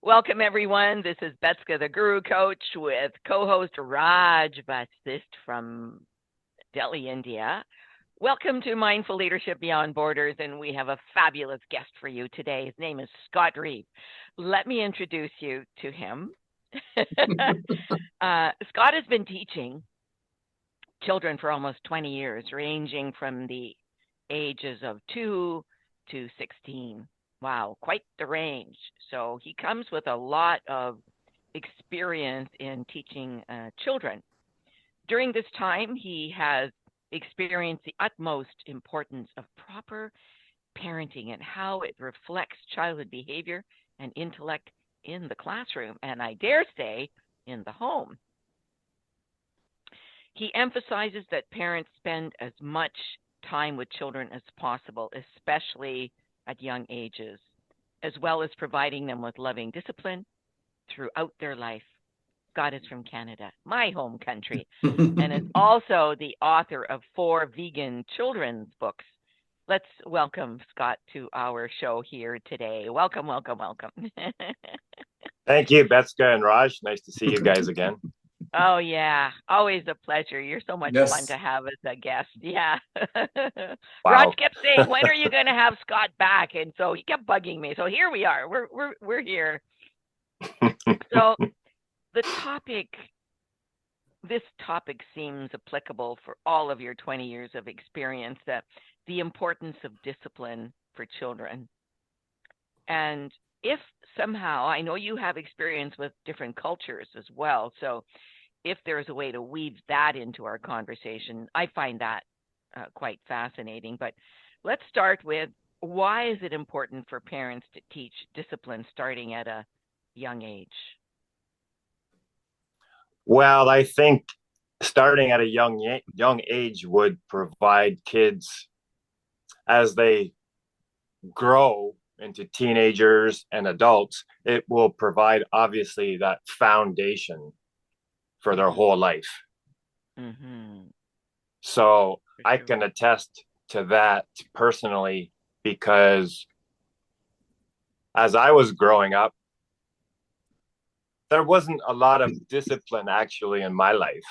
Welcome, everyone. This is Betska, the Guru Coach, with co-host Raj Vashisht from Delhi, India. Welcome to Mindful Leadership Beyond Borders, and we have a fabulous guest for you today. His name is Scott Reeve. Let me introduce you to him. Scott has been teaching children for almost 20 years, ranging from the ages of 2 to 16. Wow, quite the range. So he comes with a lot of experience in teaching children. During this time, he has experienced the utmost importance of proper parenting and how it reflects childhood behavior and intellect in the classroom, and I dare say, in the home. He emphasizes that parents spend as much time with children as possible, especially at young ages, as well as providing them with loving discipline throughout their life. Scott is from Canada, my home country, and is also the author of 4 vegan children's books. Let's welcome Scott to our show here today. Welcome, welcome, welcome. Thank you, Betska and Raj. Nice to see you guys again. Oh, yeah. Always a pleasure. You're so much fun to have as a guest. Yeah. Wow. Raj kept saying, when are you going to have Scott back? And so he kept bugging me. So here we are. We're here. So this topic seems applicable for all of your 20 years of experience, that the importance of discipline for children. And if somehow, I know you have experience with different cultures as well, so if there's a way to weave that into our conversation, I find that quite fascinating. But let's start with, why is it important for parents to teach discipline starting at a young age? Well, I think starting at a young age would provide kids, as they grow into teenagers and adults, it will provide obviously that foundation for their whole life. Mm-hmm. So I can attest to that personally, because as I was growing up, there wasn't a lot of discipline actually in my life.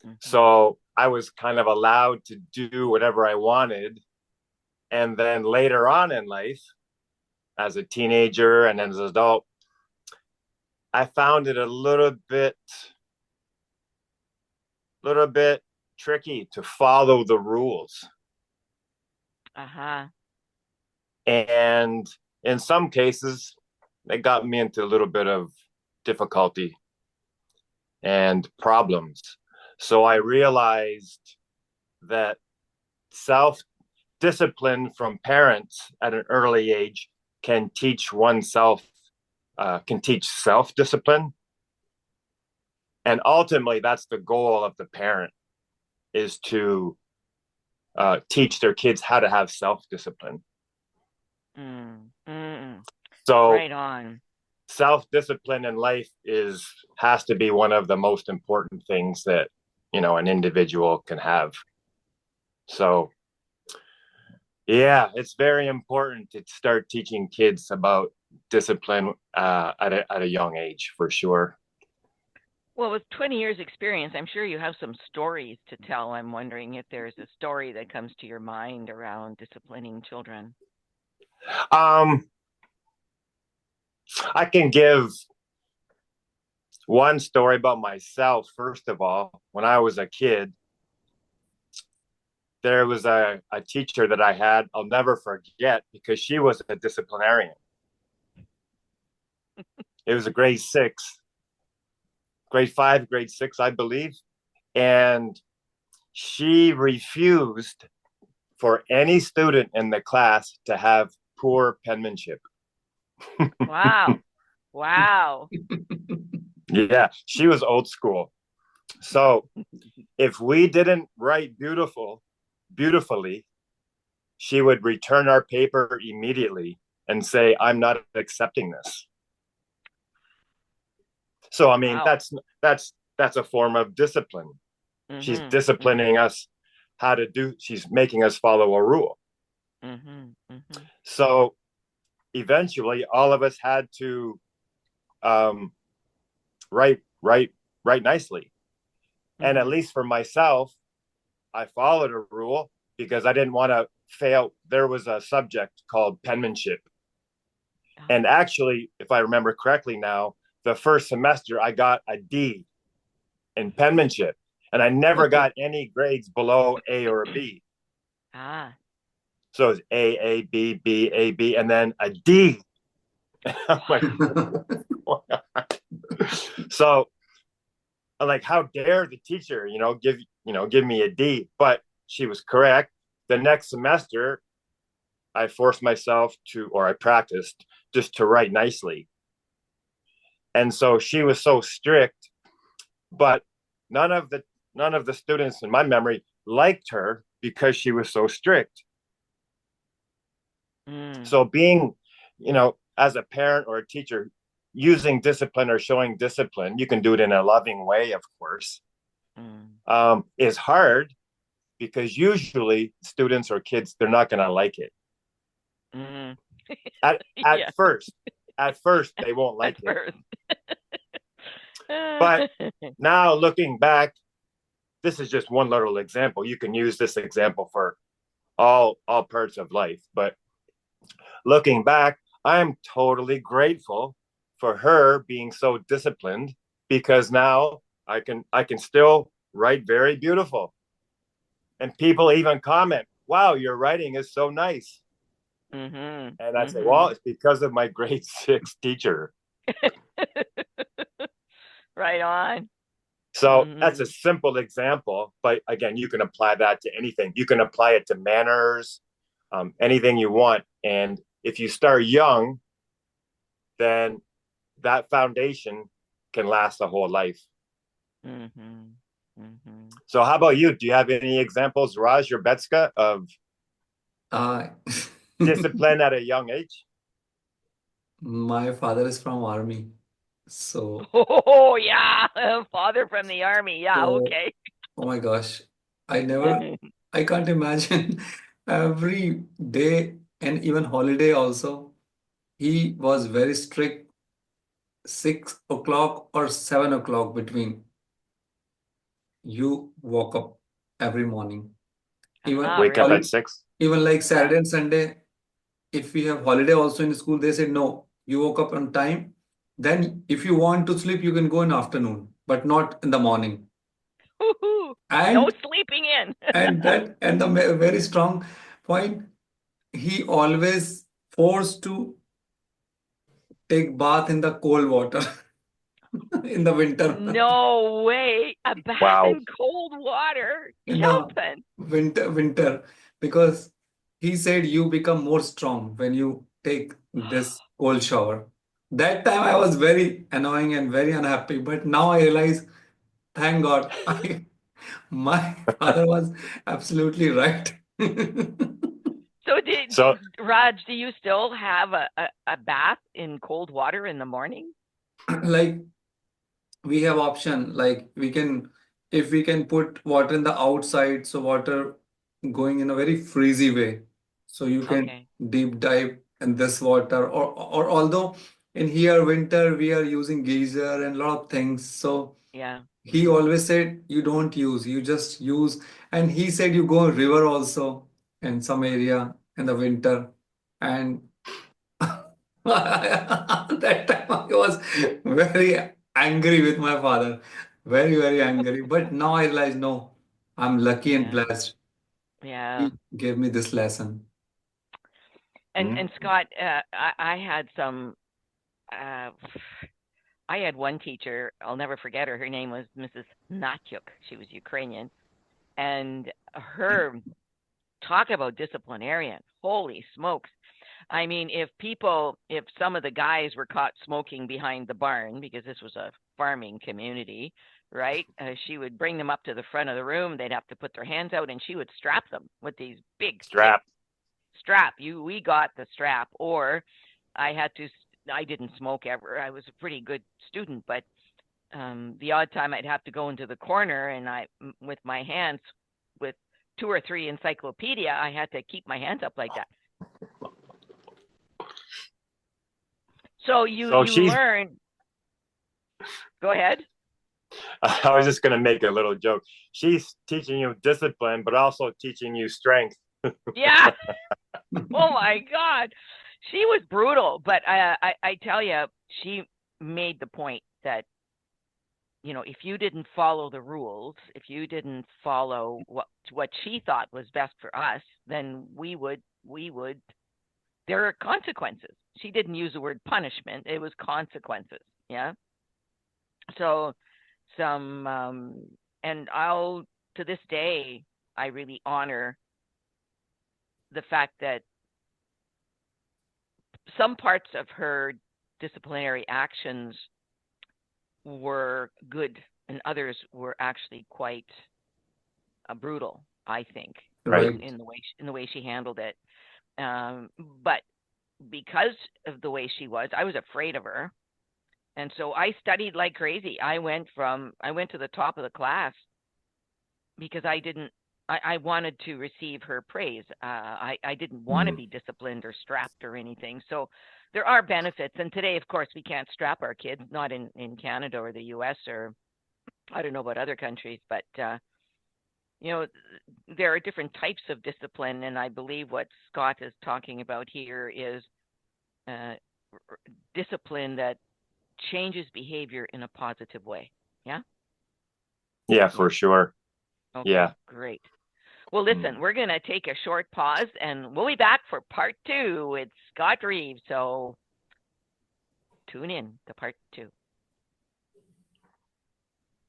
Mm-hmm. So I was kind of allowed to do whatever I wanted. And then later on in life, as a teenager and as an adult, I found it a little bit tricky to follow the rules. Uh-huh. And in some cases, it got me into a little bit of difficulty and problems. So I realized that self-discipline from parents at an early age can teach self-discipline. And ultimately, that's the goal of the parent, is to teach their kids how to have self-discipline. So right on. Self-discipline in life has to be one of the most important things that, an individual can have. So yeah, it's very important to start teaching kids about discipline at a young age, for sure. Well, with 20 years experience, I'm sure you have some stories to tell. I'm wondering if there's a story that comes to your mind around disciplining children. I can give one story about myself. First of all, when I was a kid, there was a teacher that I had, I'll never forget, because she was a disciplinarian. It was a grade 5, grade 6, I believe. And she refused for any student in the class to have poor penmanship. Wow. Wow. Yeah, she was old school. So if we didn't write beautifully, she would return our paper immediately and say, "I'm not accepting this." So I mean, wow. that's a form of discipline. Mm-hmm. She's disciplining us she's making us follow a rule. Mm-hmm. Mm-hmm. So eventually all of us had to write nicely. And at least for myself, I followed a rule because I didn't want to fail. There was a subject called penmanship. And actually, if I remember correctly now, the first semester I got a D in penmanship, and I never got any grades below A or a B. So it was A, B, B, A, B, and then a D. I'm like, so I'm like, how dare the teacher, give me a D? But she was correct. The next semester, I forced myself to, or I practiced just to write nicely. And so she was so strict, but none of the students in my memory liked her because she was so strict. So being, as a parent or a teacher, using discipline or showing discipline, you can do it in a loving way, of course, is hard because usually students or kids, they're not going to like it. At first, they won't like it. But now looking back, this is just one little example. You can use this example for all parts of life. But looking back, I'm totally grateful for her being so disciplined because now I can still write very beautiful. And people even comment, wow, your writing is so nice. And I say, well, it's because of my grade 6 teacher. Right on. So that's a simple example, but again, you can apply that to anything. You can apply it to manners, anything you want. And if you start young, then that foundation can last a whole life. So how about you? Do you have any examples, Raj or Betska, of discipline at a young age? My father is from army. So Oh yeah, father from the army. Yeah, okay. Oh my gosh. I can't imagine every day and even holiday also. He was very strict, 6 o'clock or 7 o'clock between. You woke up every morning. Even Wake up at 6. Even like Saturday and Sunday, if we have holiday also in school, they said no, you woke up on time. Then if you want to sleep, you can go in afternoon, but not in the morning. No sleeping in. And the very strong point, he always forced to take bath in the cold water in the winter. No way. A bath in cold water. In Jumping. the winter, because he said you become more strong when you take this cold shower. That time I was very annoying and very unhappy, but now I realize, thank God, my father was absolutely right. So Raj, do you still have a bath in cold water in the morning? Like we have option, like if we can put water in the outside, so water going in a very freezy way. So you can deep dive in this water, or although in here winter we are using geyser and a lot of things. So he always said you don't use, you just use. And he said you go river also in some area in the winter. And that time I was very angry with my father. Very, very angry. But now I realize, no, I'm lucky and blessed. Yeah. He gave me this lesson. And Scott, I had some, I had one teacher, I'll never forget her. Her name was Mrs. Natyuk. She was Ukrainian. And her talk about disciplinarian, holy smokes. I mean, if some of the guys were caught smoking behind the barn, because this was a farming community, right? She would bring them up to the front of the room. They'd have to put their hands out, and she would strap them with these big strap. We got the strap, or I didn't smoke ever. I was a pretty good student, but the odd time I'd have to go into the corner, and with my hands, with 2 or 3 encyclopedia, I had to keep my hands up like that. So you learn. Go ahead. I was just going to make a little joke. She's teaching you discipline, but also teaching you strength. Yeah. Oh my God. She was brutal, but I tell you, she made the point that, you know, if you didn't follow the rules, if you didn't follow what she thought was best for us, then we would, there are consequences. She didn't use the word punishment. It was consequences. Yeah. So and to this day, I really honor the fact that some parts of her disciplinary actions were good and others were actually quite brutal, I think, Right. in the way she handled it. But because of the way she was, I was afraid of her. And so I studied like crazy. I went to the top of the class because I wanted to receive her praise. I didn't want to be disciplined or strapped or anything. So there are benefits. And today, of course, we can't strap our kids, not in Canada or the US, or I don't know about other countries, but you know, there are different types of discipline. And I believe what Scott is talking about here is discipline that changes behavior in a positive way. Yeah? Yeah, for sure. Okay, yeah. Great. Well, listen, we're going to take a short pause and we'll be back for part 2 with Scott Reeve. So tune in to part 2.